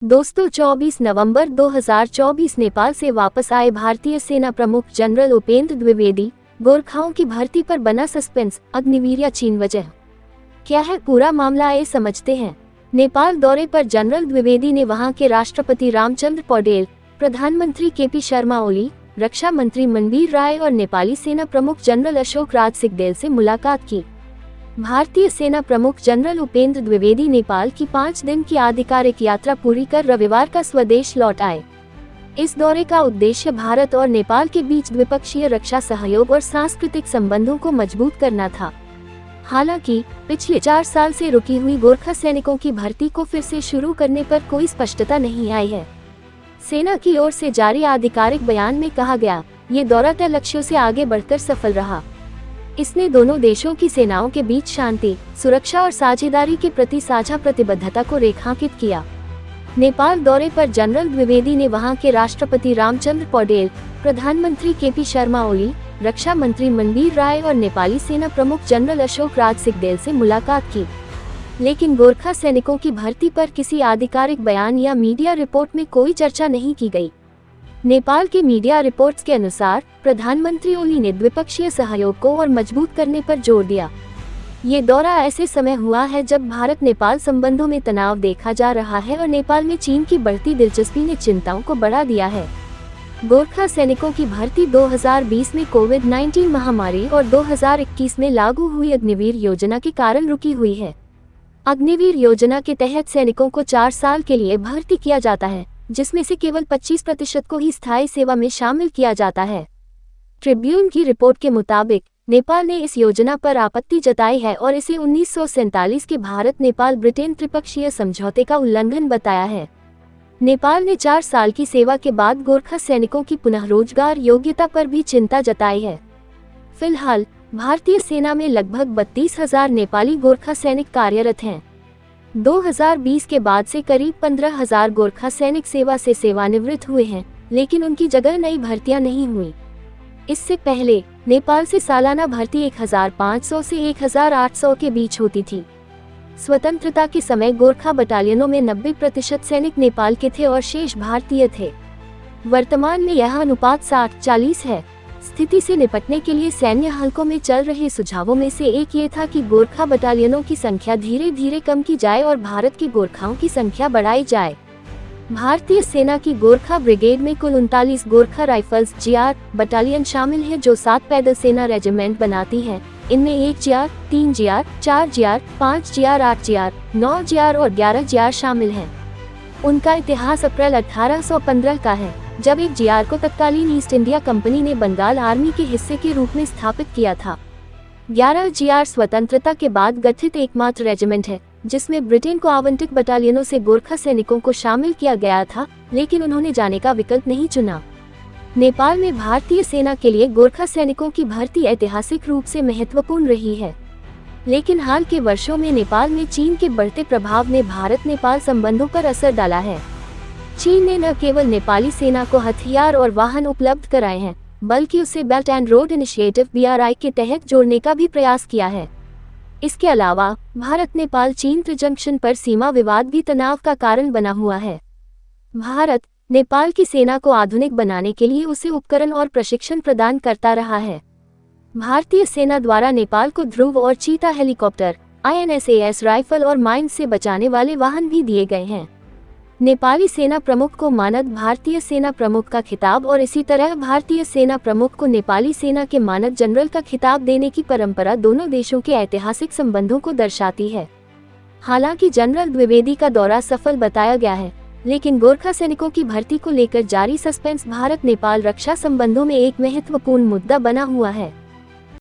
दोस्तों 24 नवंबर 2024 नेपाल से वापस आए भारतीय सेना प्रमुख जनरल उपेंद्र द्विवेदी। गोरखाओं की भर्ती पर बना सस्पेंस, अग्निवीर या चीन वजह क्या है पूरा मामला, आइए समझते हैं। नेपाल दौरे पर जनरल द्विवेदी ने वहां के राष्ट्रपति रामचंद्र पौडेल, प्रधानमंत्री केपी शर्मा ओली, रक्षा मंत्री मनबीर राय और नेपाली सेना प्रमुख जनरल अशोक राज सिंहदेल से मुलाकात की। भारतीय सेना प्रमुख जनरल उपेंद्र द्विवेदी नेपाल की 5 दिन की आधिकारिक यात्रा पूरी कर रविवार का स्वदेश लौट आए। इस दौरे का उद्देश्य भारत और नेपाल के बीच द्विपक्षीय रक्षा सहयोग और सांस्कृतिक संबंधों को मजबूत करना था। हालांकि पिछले 4 साल से रुकी हुई गोरखा सैनिकों की भर्ती को फिर से शुरू करने पर कोई स्पष्टता नहीं आई है। सेना की ओर से जारी आधिकारिक बयान में कहा गया, ये दौरा तय लक्ष्यों से आगे बढ़कर सफल रहा। इसने दोनों देशों की सेनाओं के बीच शांति, सुरक्षा और साझेदारी के प्रति साझा प्रतिबद्धता को रेखांकित किया। नेपाल दौरे पर जनरल द्विवेदी ने वहां के राष्ट्रपति रामचंद्र पौडेल, प्रधानमंत्री केपी शर्मा ओली, रक्षा मंत्री मनबीर राय और नेपाली सेना प्रमुख जनरल अशोक राज सिंहदेल से मुलाकात की। लेकिन गोरखा सैनिकों की भर्ती पर किसी आधिकारिक बयान या मीडिया रिपोर्ट में कोई चर्चा नहीं की गई। नेपाल के मीडिया रिपोर्ट्स के अनुसार प्रधानमंत्री ओली ने द्विपक्षीय सहयोग को और मजबूत करने पर जोर दिया। ये दौरा ऐसे समय हुआ है जब भारत नेपाल संबंधों में तनाव देखा जा रहा है और नेपाल में चीन की बढ़ती दिलचस्पी ने चिंताओं को बढ़ा दिया है। गोरखा सैनिकों की भर्ती 2020 में कोविड-19 महामारी और 2021 में लागू हुई अग्निवीर योजना के कारण रुकी हुई है। अग्निवीर योजना के तहत सैनिकों को 4 साल के लिए भर्ती किया जाता है, जिसमें से केवल 25% को ही स्थायी सेवा में शामिल किया जाता है। ट्रिब्यून की रिपोर्ट के मुताबिक नेपाल ने इस योजना पर आपत्ति जताई है और इसे 1947 के भारत नेपाल ब्रिटेन त्रिपक्षीय समझौते का उल्लंघन बताया है। नेपाल ने 4 साल की सेवा के बाद गोरखा सैनिकों की पुनः रोजगार योग्यता पर भी चिंता जताई है। फिलहाल भारतीय सेना में लगभग 32,000 नेपाली गोरखा सैनिक कार्यरत हैं। 2020 के बाद से करीब 15,000 गोरखा सैनिक सेवा से सेवानिवृत्त हुए हैं, लेकिन उनकी जगह नई भर्तियां नहीं हुई। इससे पहले नेपाल से सालाना भर्ती 1,500 से 1,800 के बीच होती थी। स्वतंत्रता के समय गोरखा बटालियनों में 90% सैनिक नेपाल के थे और शेष भारतीय थे। वर्तमान में यह अनुपात 60-40 है। स्थिति से निपटने के लिए सैन्य हलकों में चल रहे सुझावों में से एक ये था कि गोरखा बटालियनों की संख्या धीरे धीरे कम की जाए और भारत के गोरखाओं की संख्या बढ़ाई जाए। भारतीय सेना की गोरखा ब्रिगेड में कुल 39 गोरखा राइफल्स GR बटालियन शामिल है, जो 7 पैदल सेना रेजिमेंट बनाती है। इनमें 1 GR, 3 GR, 4 GR, 5 GR, 8 GR, 9 GR और 11 GR शामिल हैं। उनका इतिहास अप्रैल 1815 का है, जब एक GR को तत्कालीन ईस्ट इंडिया कंपनी ने बंगाल आर्मी के हिस्से के रूप में स्थापित किया था। 11 GR स्वतंत्रता के बाद गठित एकमात्र रेजिमेंट है, जिसमें ब्रिटेन को आवंटित बटालियनों से गोरखा सैनिकों को शामिल किया गया था, लेकिन उन्होंने जाने का विकल्प नहीं चुना। नेपाल में भारतीय सेना के लिए गोरखा सैनिकों की भर्ती ऐतिहासिक रूप से महत्वपूर्ण रही है, लेकिन हाल के वर्षों में नेपाल में चीन के बढ़ते प्रभाव ने भारत नेपाल संबंधों पर असर डाला है। चीन ने न केवल नेपाली सेना को हथियार और वाहन उपलब्ध कराए हैं, बल्कि उसे belt and road initiative BRI के तहत जोड़ने का भी प्रयास किया है। इसके अलावा भारत नेपाल चीन त्रिजंक्शन पर सीमा विवाद भी तनाव का कारण बना हुआ है। भारत नेपाल की सेना को आधुनिक बनाने के लिए उसे उपकरण और प्रशिक्षण प्रदान करता रहा है। भारतीय सेना द्वारा नेपाल को ध्रुव और चीता हेलीकॉप्टर, INSAS राइफल और माइंस से बचाने वाले वाहन भी दिए गए हैं। नेपाली सेना प्रमुख को मानद भारतीय सेना प्रमुख का खिताब और इसी तरह भारतीय सेना प्रमुख को नेपाली सेना के मानद जनरल का खिताब देने की परंपरा दोनों देशों के ऐतिहासिक संबंधों को दर्शाती है। हालांकि जनरल द्विवेदी का दौरा सफल बताया गया है, लेकिन गोरखा सैनिकों की भर्ती को लेकर जारी सस्पेंस भारत नेपाल रक्षा संबंधों में एक महत्वपूर्ण मुद्दा बना हुआ है।